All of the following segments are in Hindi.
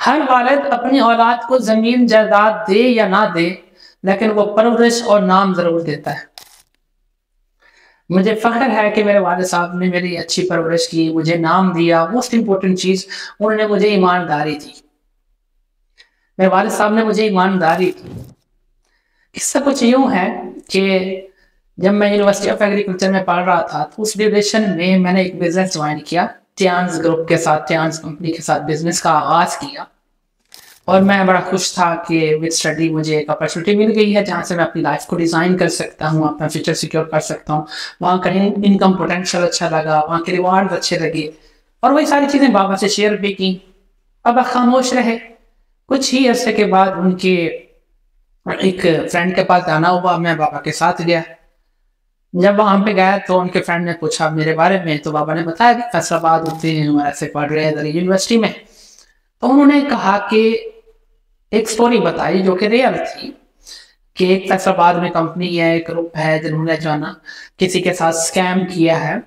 हर वालिद अपनी औलाद को जमीन जायदाद दे या ना दे, लेकिन वो परवरिश और नाम जरूर देता है। मुझे फख्र है कि मेरे वालिद साहब ने मेरी अच्छी परवरिश की, मुझे नाम दिया। मोस्ट इंपॉर्टेंट चीज, उन्होंने मुझे ईमानदारी दी। मेरे वालिद साहब ने मुझे ईमानदारी दी। इससे कुछ यूं है कि जब मैं यूनिवर्सिटी ऑफ एग्रीकल्चर में पढ़ रहा था तो उस ड्यूरेशन में मैंने एक बिजनेस ज्वाइन किया। टियान्स ग्रुप के साथ, टियान्स कंपनी के साथ बिजनेस का आगाज किया और मैं बड़ा खुश था कि विद स्टडी मुझे एक अपॉर्चुनिटी मिल गई है जहाँ से मैं अपनी लाइफ को डिज़ाइन कर सकता हूँ, अपना फ्यूचर सिक्योर कर सकता हूँ। वहाँ कहीं इनकम पोटेंशियल अच्छा लगा, वहाँ के रिवार्ड अच्छे लगे और वही सारी चीज़ें बाबा से शेयर भी की। बाबा खामोश रहे। कुछ ही अरसे के बाद उनके एक फ्रेंड के पास जाना हुआ, मैं बाबा के साथ गया। जब वहां पे गया तो उनके फ्रेंड ने पूछा मेरे बारे में, तो बाबा ने बताया कि फैसलाबाद होते हैं, ऐसे पढ़ रहे हैं यूनिवर्सिटी में। तो उन्होंने कहा कि एक स्टोरी बताई जो कि रियल थी कि एक फैसलाबाद में कंपनी है, एक ग्रुप है जिन्होंने जो है ना किसी के साथ स्कैम किया है,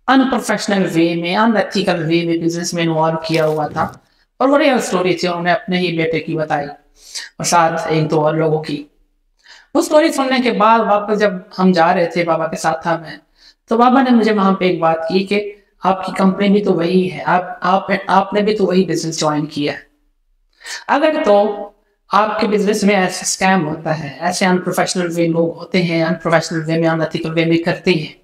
अनप्रोफेशनल वे में, अनएथिकल वे में बिजनेस में इन्वॉल्व किया हुआ था। और वो रियल स्टोरी थी, उन्होंने अपने ही बेटे की बताई और साथ एक दो और लोगों की। वो स्टोरी सुनने के बाद वापस जब हम जा रहे थे, बाबा के साथ था मैं, तो बाबा ने मुझे वहां पे एक बात की कि आपकी कंपनी भी तो वही है, आपने भी तो वही बिजनेस ज्वाइन किया है। अगर तो आपके बिजनेस में ऐसा स्कैम होता है, ऐसे अनप्रोफेशनल वे लोग होते हैं, अनप्रोफेशनल वे में, अनएथिकल वे में करते हैं,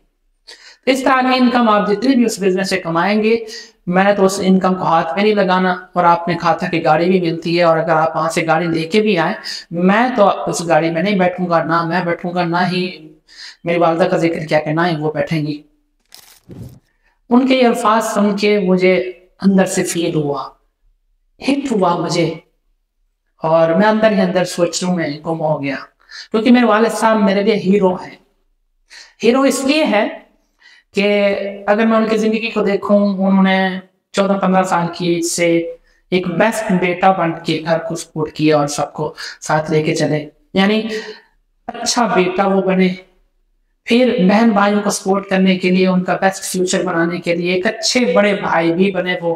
तो इस तरह की इनकम आप जितनी भी उस बिजनेस से कमाएंगे, मैंने तो उस इनकम को हाथ में नहीं लगाना। और आपने कहा था कि गाड़ी भी मिलती है, और अगर आप वहां से गाड़ी लेके भी आए, मैं तो उस गाड़ी में नहीं बैठूंगा, ना मैं बैठूंगा, ना ही मेरी वालदा का जिक्र किया कि ना ही वो बैठेंगी। उनके ये अल्फाज सुन के मुझे अंदर से फील हुआ, हिट हुआ मुझे, और मैं अंदर ही अंदर सोचने में गुम हो गया। क्योंकि मेरे वालिद साहब मेरे लिए हीरो हैं। हीरो इसलिए है कि अगर मैं उनकी जिंदगी को देखूं, उन्होंने 14-15 साल की एज से एक बेस्ट बेटा बन के घर को सपोर्ट किया और सबको साथ लेके चले। यानी अच्छा बेटा वो बने, फिर बहन भाइयों को सपोर्ट करने के लिए, उनका बेस्ट फ्यूचर बनाने के लिए एक अच्छे बड़े भाई भी बने वो।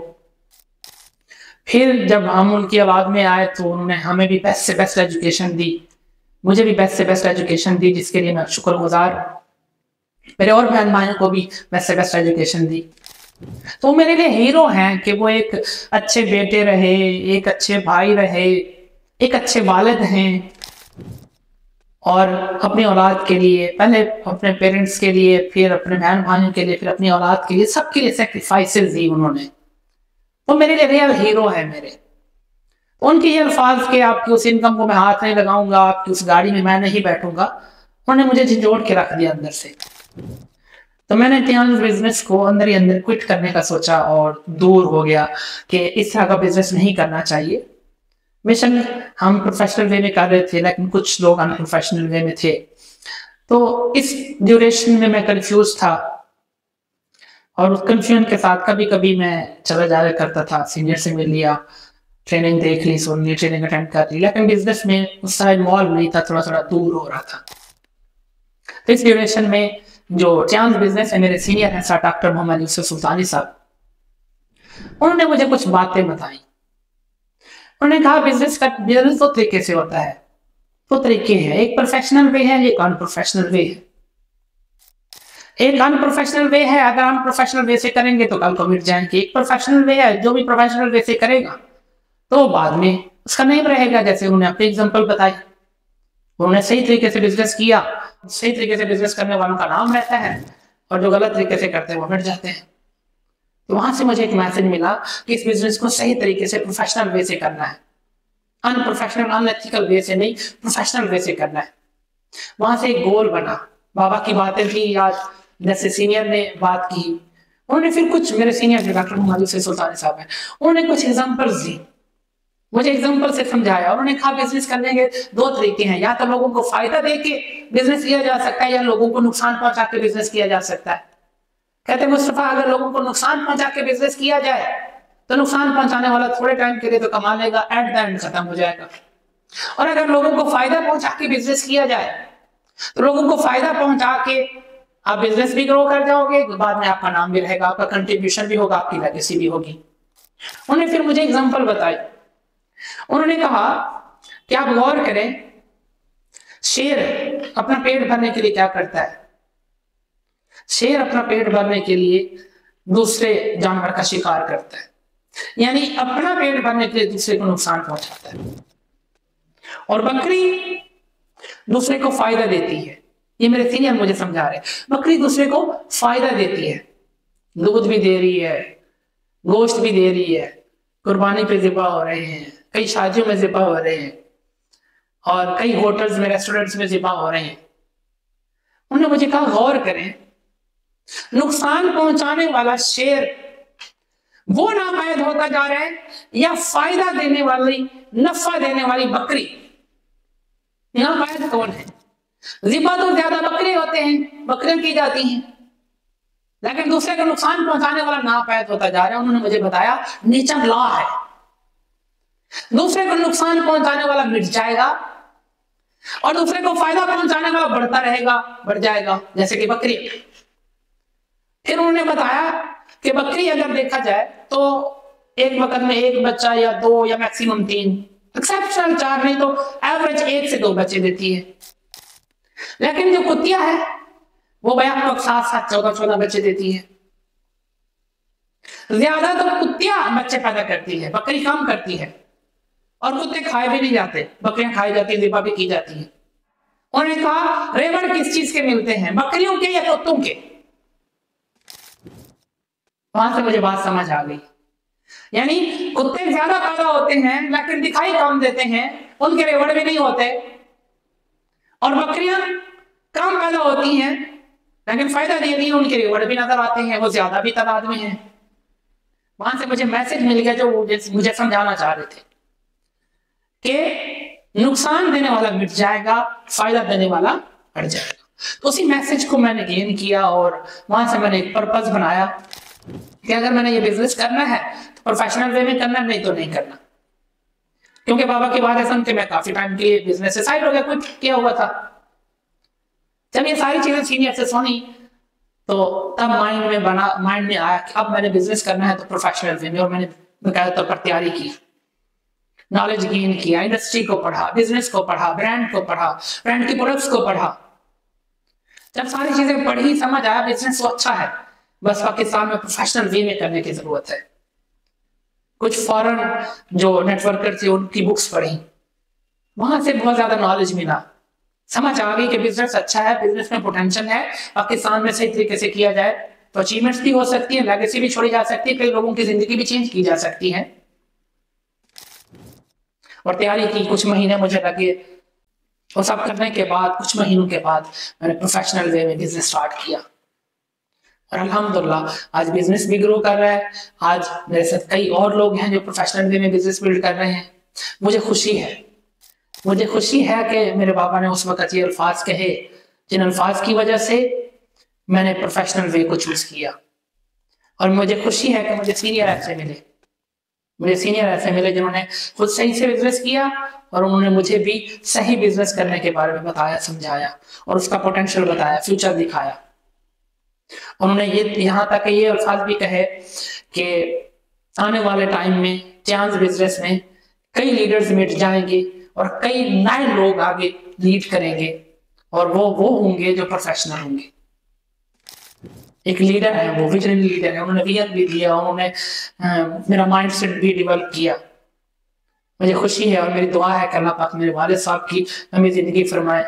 फिर जब हम उनकी आवाज में आए तो उन्होंने हमें भी बेस्ट से बेस्ट एजुकेशन दी, मुझे भी बेस्ट से बेस्ट एजुकेशन दी, जिसके लिए मैं शुक्रगुजार हूँ। मेरे और बहन भाइयों को भी बेस्ट से बेस्ट एजुकेशन दी। तो मेरे लिए हीरो हैं कि वो एक अच्छे बेटे रहे, एक अच्छे भाई रहे, एक अच्छे वालिद हैं, और अपनी औलाद के लिए, पहले अपने पेरेंट्स के लिए, फिर अपने बहन भाइयों के लिए, फिर अपनी औलाद के लिए, सबके लिए सेक्रीफाइसेस दी उन्होंने। तो मेरे लिए रियल हीरो है मेरे। उनके ये अल्फाज के आपकी उस इनकम को मैं हाथ नहीं लगाऊंगा, आपकी उस गाड़ी में मैं नहीं बैठूंगा, उन्होंने मुझे झिझोड़ के रख दिया अंदर से। तो मैंने टियान्स बिजनेस को अंदर ही अंदर क्विट करने का सोचा और दूर हो गया कि इस तरह का बिजनेस नहीं करना चाहिए। मिशन हम प्रोफेशनल वे में कर रहे थे, लेकिन कुछ लोग अनप्रोफेशनल वे में थे। तो इस ड्यूरेशन में मैं कंफ्यूज था, और उस कंफ्यूजन के साथ कभी कभी मैं चला जाया करता था, सीनियर से मिल लिया, ट्रेनिंग देख ली, सुन ली, ट्रेनिंग अटेंड कर ली, लेकिन बिजनेस में उस तरह इन्वॉल्व नहीं था, थोड़ा थोड़ा दूर हो रहा था। तो इस ड्यूरेशन में जो टियान्स बिजनेस है, मेरे सीनियर हैं सर डॉक्टर मोहम्मद यूसुफ सुल्तानी साहब, उन्होंने मुझे कुछ बातें बताई। उन्होंने कहा बिजनेस दो तरीके से होता है, दो तरीके हैं, एक प्रोफेशनल वे है, एक अनप्रोफेशनल वे है। एक अनप्रोफेशनल वे है, अगर अनप्रोफेशनल वे से करेंगे तो कल को मिट जाएंगे। एक प्रोफेशनल वे है, जो भी प्रोफेशनल वे से करेगा तो बाद में उसका नेम रहेगा। जैसे उन्होंने अपनी एग्जांपल बताई, उन्होंने सही तरीके से बिजनेस किया, सही तरीके से बिजनेस करने वालों का नाम रहता है, और जो गलत तरीके से करते हैं वो मिट जाते हैं। तो वहां से मुझे एक मैसेज मिला कि इस बिजनेस को सही तरीके से प्रोफेशनल वे से करना है, अनप्रोफेशनल अनएथिकल वे से नहीं, प्रोफेशनल वे से करना है। वहां से एक गोल बना। बाबा की बातें भी याद, जैसे सीनियर ने बात की, उन्होंने फिर कुछ, मेरे सीनियर जो डॉक्टर मोहम्मद यूसुफ सुल्तानी साहब हैं, उन्होंने कुछ एग्जांपल्स दी, मुझे एग्जांपल से समझाया। उन्होंने कहा बिजनेस करने के दो तरीके हैं, या तो लोगों को फायदा देके बिजनेस किया जा सकता है, या लोगों को नुकसान पहुंचा के बिजनेस किया जा सकता है। कहते मुस्तफा, अगर लोगों को नुकसान पहुंचा के बिजनेस किया जाए तो नुकसान पहुंचाने वाला थोड़े टाइम के लिए तो कमा लेगा, एट द एंड खत्म हो जाएगा। और अगर लोगों को फायदा पहुंचा के बिजनेस किया जाए तो लोगों को फायदा पहुंचा के आप बिजनेस भी ग्रो कर जाओगे, बाद में आपका नाम भी रहेगा, आपका कंट्रीब्यूशन भी होगा, आपकी लेगेसी भी होगी। उन्होंने फिर मुझे एग्जांपल बताई। उन्होंने कहा कि आप गौर करें, शेर अपना पेट भरने के लिए क्या करता है? शेर अपना पेट भरने के लिए दूसरे जानवर का शिकार करता है, यानी अपना पेट भरने के लिए दूसरे को नुकसान पहुंचाता है। और बकरी दूसरे को फायदा देती है। ये मेरे सीनियर मुझे समझा रहे, बकरी दूसरे को फायदा देती है, दूध भी दे रही है, गोश्त भी दे रही है, कुर्बानी पे ज़िबा हो रहे हैं, कई शादियों में ज़िबा हो रहे हैं, और कई होटल्स में, रेस्टोरेंट्स में ज़िबा हो रहे हैं। उन्होंने मुझे कहा गौर करें, नुकसान पहुंचाने वाला शेर वो नापायद होता जा रहा है, या फायदा देने वाली, नफा देने वाली बकरी? नापायद कौन है? ज़िबा तो ज्यादा बकरे होते हैं, बकरियां की जाती हैं, लेकिन दूसरे को नुकसान पहुंचाने वाला नापायद होता जा रहा है। उन्होंने मुझे बताया नेचर लॉ है, दूसरे को नुकसान पहुंचाने वाला मिट जाएगा और दूसरे को फायदा पहुंचाने वाला बढ़ता रहेगा, बढ़ जाएगा, जैसे कि बकरी। फिर उन्होंने बताया कि बकरी अगर देखा जाए तो एक वक्त में एक बच्चा या दो या मैक्सिमम 3, एक्सेप्शनल 4, नहीं तो एवरेज 1 से 2 बच्चे देती है। लेकिन जो कुतिया है वो भयानक लोग 7-7, 14-14 बच्चे देती है। ज्यादा तो कुतिया बच्चे पैदा करती है, बकरी कम करती है। और कुत्ते खाए भी नहीं जाते, बकरियां खाई जाती है, ज़िबा भी की जाती है। उन्होंने कहा रेवड़ किस चीज के मिलते हैं, बकरियों के या कुत्तों के? वहां से मुझे बात समझ आ गई, यानी कुत्ते ज्यादा पैदा होते हैं लेकिन दिखाई कम देते हैं, उनके रेवड़ भी नहीं होते, और बकरियां कम पैदा होती हैं लेकिन फायदा दे रही है, उनके रेवड़ भी नजर आते हैं, वो ज्यादा भी तादाद में है। वहां से मुझे मैसेज मिल गया जो मुझे समझाना चाह रहे थे कि नुकसान देने वाला मिट जाएगा, फायदा देने वाला बढ़ जाएगा। तो उसी मैसेज को मैंने गेन किया और वहां से मैंने एक पर्पस बनाया कि अगर मैंने ये बिजनेस करना है तो प्रोफेशनल वे में करना, नहीं तो नहीं करना। क्योंकि बाबा की बातें सुन के मैं काफी टाइम के लिए बिजनेस से साइड हो गया, कुछ किया हुआ था। जब ये सारी चीजें सीनियर से सुनी तो तब माइंड में आया कि अब मैंने बिजनेस करना है तो प्रोफेशनल वे में, और मैंने बकायदा तौर पर तैयारी की, नॉलेज गेन किया, इंडस्ट्री को पढ़ा, बिजनेस को पढ़ा, ब्रांड को पढ़ा, ब्रांड की प्रोडक्ट्स को पढ़ा। जब सारी चीजें पढ़ी, समझ आया बिजनेस तो अच्छा है, बस पाकिस्तान में प्रोफेशनल वे में करने की जरूरत है। कुछ फॉरेन जो नेटवर्कर थे उनकी बुक्स पढ़ी, वहां से बहुत ज्यादा नॉलेज मिला, समझ आ गई कि बिजनेस अच्छा है, बिजनेस में पोटेंशियल है, पाकिस्तान में सही तरीके से किया जाए तो अचीवमेंट्स भी हो सकती है, लेगेसी भी छोड़ी जा सकती है, कई लोगों की जिंदगी भी चेंज की जा सकती है। और तैयारी की, कुछ महीने मुझे लगे, और सब करने के बाद कुछ महीनों के बाद मैंने प्रोफेशनल वे में बिजनेस स्टार्ट किया, और अल्हम्दुलिल्लाह आज बिजनेस भी ग्रो कर रहा है। आज मेरे साथ कई और लोग हैं जो प्रोफेशनल वे में बिजनेस बिल्ड कर रहे हैं। मुझे खुशी है कि मेरे बाबा ने उस वक्त ये अल्फाज कहे, जिन अल्फाज की वजह से मैंने प्रोफेशनल वे को चूज किया। और मुझे खुशी है कि मुझे सीनियर ऐसे मिले जिन्होंने खुद सही से बिजनेस किया, और उन्होंने मुझे भी सही बिजनेस करने के बारे में बताया, समझाया, और उसका पोटेंशियल बताया, फ्यूचर दिखाया। उन्होंने ये यहाँ तक ये अल्फाज भी कहे कि आने वाले टाइम में चांस बिजनेस में कई लीडर्स मिट जाएंगे और कई नए लोग आगे लीड करेंगे, और वो होंगे जो प्रोफेशनल होंगे। एक लीडर है, वो विजनरी लीडर है, उन्होंने विजन भी दिया, उन्होंने मेरा माइंडसेट भी डेवलप किया। मुझे खुशी है और मेरी दुआ है कि अल्लाह पाक मेरे वालिद साहब की हमें जिंदगी फरमाए।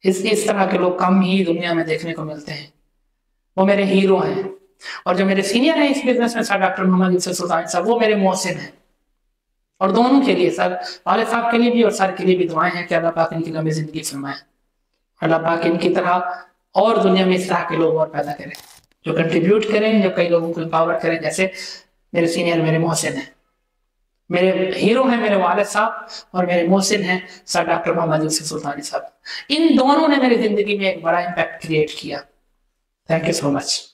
इस तरह के लोग कम ही दुनिया में देखने को मिलते हैं, वो मेरे हीरो हैं। और जो मेरे सीनियर हैं इस बिजनेस में, सर डॉक्टर मोहम्मद यूसुफ सुल्तानी साहब, वो मेरे मोहसिन हैं। और दोनों के लिए, सर वालिद साहब के लिए भी और सर के लिए भी दुआएं हैं कि अल्लाह पाक इनकी लंबी जिंदगी फरमाए, अल्लाह पाक इनकी तरह और दुनिया में इस तरह के लोग और पैदा करें जो कंट्रीब्यूट करें, जो कई लोगों को एम्पावर करें, जैसे मेरे सीनियर मेरे मोहसिन हैं। मेरे हीरो हैं मेरे वालिद साहब, और मेरे मोहसिन हैं सर डॉक्टर मोहम्मद यूसुफ सुल्तानी साहब। इन दोनों ने मेरी जिंदगी में एक बड़ा इम्पैक्ट क्रिएट किया। Thank you so much.